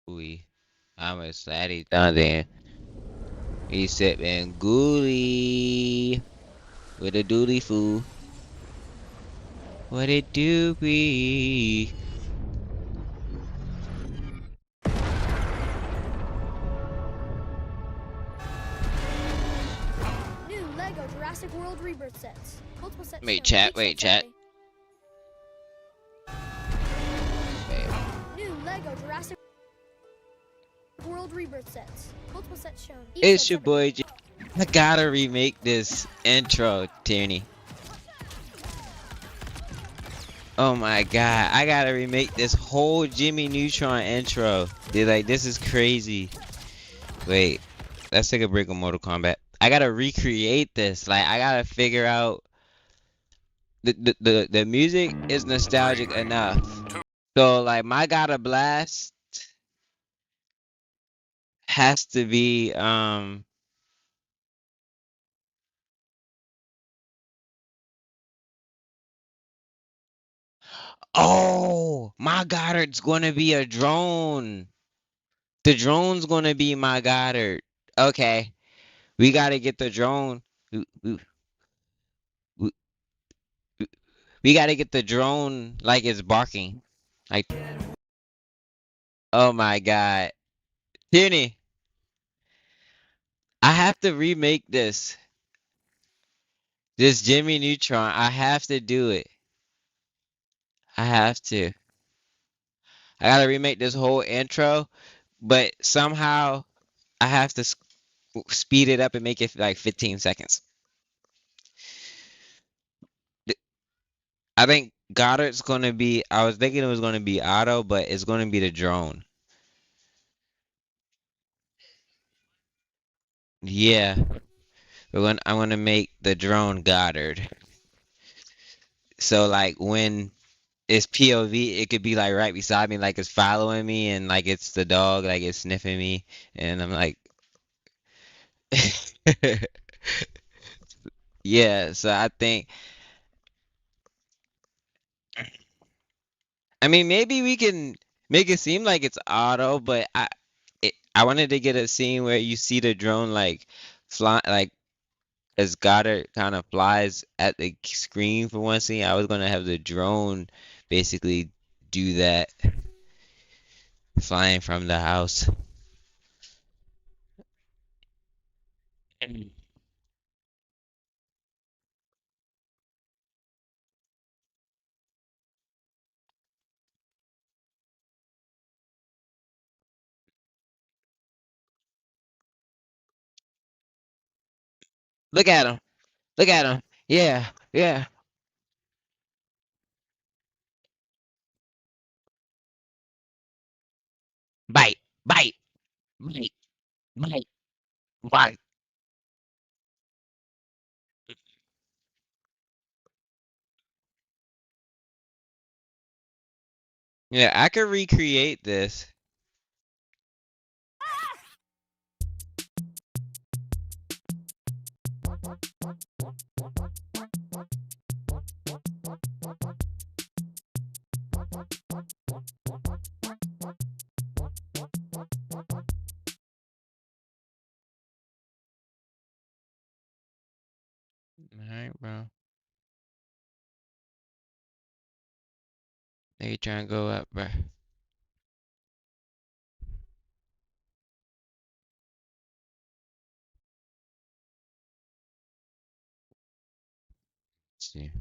We, I'm excited. Then he said, "Man, gooly with a dooley foo. What it do be?" New LEGO Jurassic World Rebirth sets. Multiple sets Wait, shown. chat. Each Wait, set chat. Saturday. Wait. New LEGO Jurassic World Rebirth sets. Multiple sets shown. Each It's set your separately. boy. I gotta remake this intro, Tierney. Oh my god, I gotta remake this whole Jimmy Neutron intro. Dude, like, this is crazy. Wait, let's take a break on Mortal Kombat. I gotta recreate this. Like, I gotta figure out the music is nostalgic enough. So like my Gotta Blast has to be oh, my Goddard's gonna be a drone. The drone's gonna be my Goddard. Okay. We gotta get the drone. We, we gotta get the drone like it's barking. Like, oh my god. Tierney, I have to remake this. This Jimmy Neutron. I have to do it. I have to. I gotta remake this whole intro, but somehow I have to speed it up and make it like 15 seconds. I think Goddard's gonna be. I was thinking it was gonna be Otto, but it's gonna be the drone. Yeah, I'm gonna make the drone Goddard. So like when it's POV, it could be like right beside me, like it's following me, and like it's the dog, like it's sniffing me, and I'm like, yeah. So I think. I mean, maybe we can make it seem like it's auto, but I wanted to get a scene where you see the drone like fly, like as Goddard kind of flies at the screen for one scene. I was gonna have the drone basically do that, flying from the house. Look at him! Look at him! Yeah, yeah. Bite, bite, bite, bite, bite. Yeah, I could recreate this. All right, bro. They trying to go up, bro. Let's see.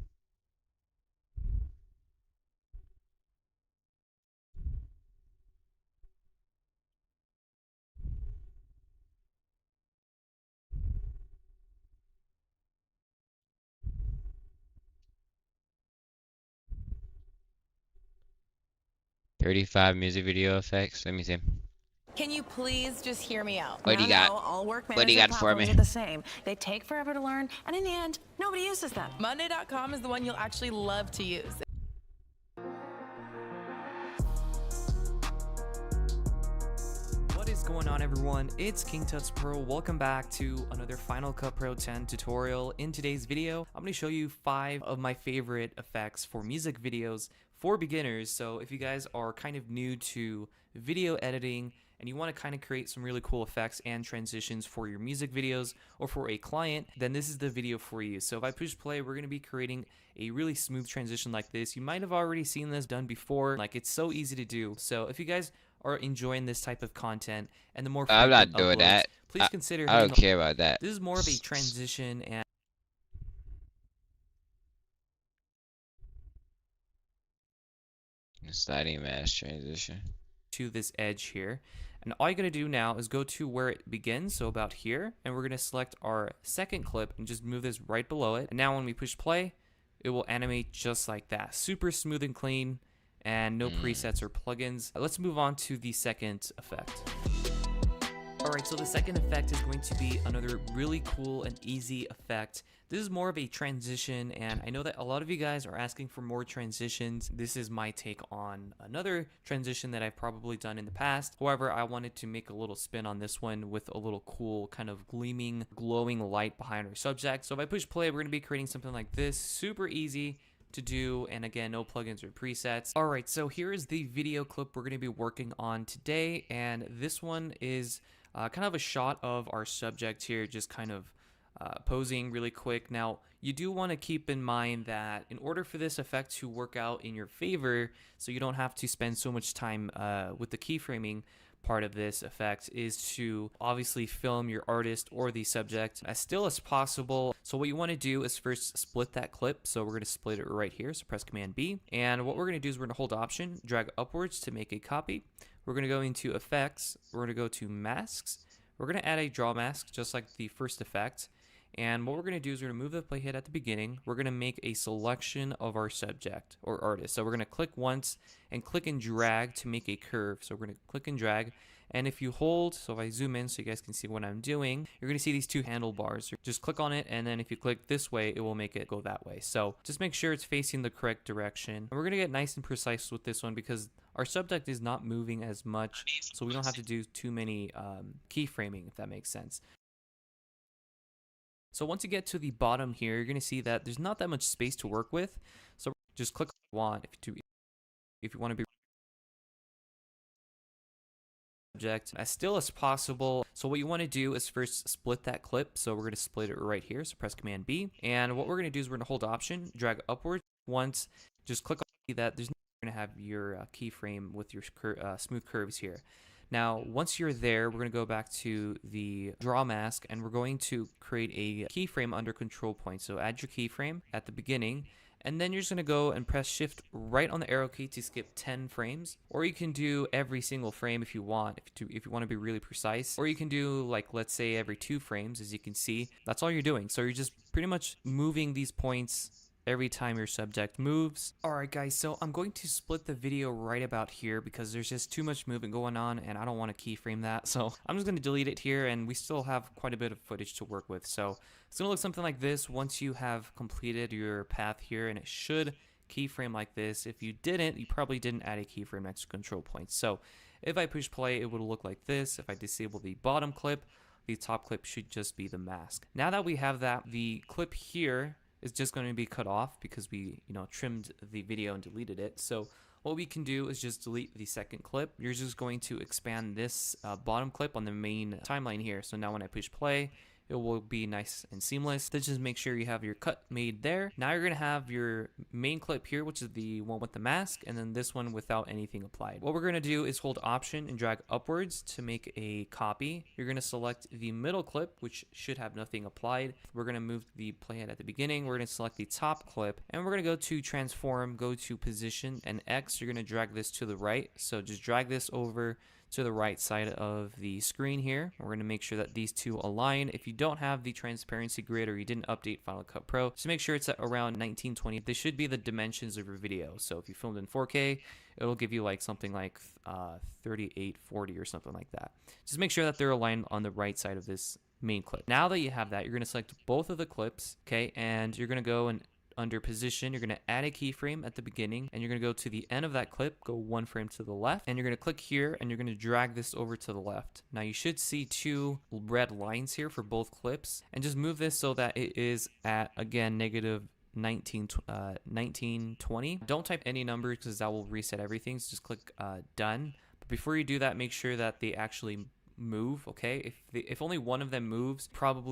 35 music video effects. Let me see. Can you please just hear me out? What do you got? All work What do you management got for platforms me? are the same. They take forever to learn, and in the end, nobody uses them. Monday.com is the one you'll actually love to use. What is going on, everyone? It's King Tuts Pro. Welcome back to another Final Cut Pro 10 tutorial. In today's video, I'm going to show you 5 of my favorite effects for music videos for beginners. So if you guys are kind of new to video editing and you want to kind of create some really cool effects and transitions for your music videos or for a client, then this is the video for you. So if I push play, we're going to be creating a really smooth transition like this. You might have already seen this done before. Like, it's so easy to do. So if you guys are enjoying this type of content and the more I'm frequent not doing uploads, that. please consider I hitting don't the. care about that. This is more of a transition and Sliding mass transition. to this edge here. And all you're going to do now is go to where it begins, so about here, and we're going to select our second clip and just move this right below it. And now when we push play, it will animate just like that. Super smooth and clean, and no presets or plugins. Let's move on to the second effect. Alright, so the second effect is going to be another really cool and easy effect. This is more of a transition, and I know that a lot of you guys are asking for more transitions. This is my take on another transition that I've probably done in the past. However, I wanted to make a little spin on this one with a little cool kind of gleaming, glowing light behind our subject. So if I push play, we're going to be creating something like this. Super easy to do, and again, no plugins or presets. Alright, so here is the video clip we're going to be working on today, and this one is kind of a shot of our subject here, just kind of posing really quick. Now, you do want to keep in mind that in order for this effect to work out in your favor, so you don't have to spend so much time with the keyframing part of this effect, is to obviously film your artist or the subject as still as possible. So what you want to do is first split that clip. So we're going to split it right here. So press Command B. And what we're going to do is we're going to hold Option, drag upwards to make a copy. We're going to go into Effects. We're going to go to Masks. We're going to add a draw mask just like the first effect. And what we're going to do is we're going to move the playhead at the beginning. We're going to make a selection of our subject or artist. So we're going to click once and click and drag to make a curve. So we're going to click and drag. And if you hold, so if I zoom in so you guys can see what I'm doing, you're going to see these two handlebars. Just click on it, and then if you click this way, it will make it go that way. So just make sure it's facing the correct direction. And we're going to get nice and precise with this one because our subject is not moving as much, so we don't have to do too many keyframing, if that makes sense. So once you get to the bottom here, you're going to see that there's not that much space to work with. So just click on if you want to be subject as still as possible. So what you want to do is first split that clip. So we're going to split it right here. So press Command B. And what we're going to do is we're going to hold Option, drag upwards once, just click on that. There's going to have your keyframe with your smooth curves here. Now, once you're there, we're going to go back to the draw mask, and we're going to create a keyframe under control point. So add your keyframe at the beginning, and then you're just going to go and press Shift right on the arrow key to skip 10 frames. Or you can do every single frame if you want, if you want to be really precise. Or you can do, like, let's say every 2 frames, as you can see. That's all you're doing. So you're just pretty much moving these points every time your subject moves. Alright guys, so I'm going to split the video right about here because there's just too much movement going on and I don't want to keyframe that. So I'm just going to delete it here, and we still have quite a bit of footage to work with. So it's going to look something like this once you have completed your path here, and it should keyframe like this. If you didn't, you probably didn't add a keyframe next to control point. So if I push play, it would look like this. If I disable the bottom clip, the top clip should just be the mask. Now that we have that, the clip here is just going to be cut off because we, trimmed the video and deleted it. So what we can do is just delete the second clip. You're just going to expand this bottom clip on the main timeline here. So now when I push play, it will be nice and seamless. Then just make sure you have your cut made there. Now you're going to have your main clip here, which is the one with the mask, and then this one without anything applied. What we're going to do is hold Option and drag upwards to make a copy. You're going to select the middle clip, which should have nothing applied. We're going to move the playhead at the beginning. We're going to select the top clip, and we're going to go to Transform, go to Position, and X. You're going to drag this to the right. So just drag this over to the right side of the screen here. We're going to make sure that these two align. If you don't have the transparency grid or you didn't update Final Cut Pro, just make sure it's at around 1920. This should be the dimensions of your video. So if you filmed in 4K, it'll give you like something like 3840 or something like that. Just make sure that they're aligned on the right side of this main clip. Now that you have that, you're going to select both of the clips, okay, and you're going to go and under Position, you're going to add a keyframe at the beginning, and you're going to go to the end of that clip, go 1 frame to the left, and you're going to click here, and you're going to drag this over to the left. Now you should see 2 red lines here for both clips, and just move this so that it is at, again, negative 1920. Don't type any numbers because that will reset everything. So just click done. But before you do that, make sure that they actually move. Okay, if only one of them moves, probably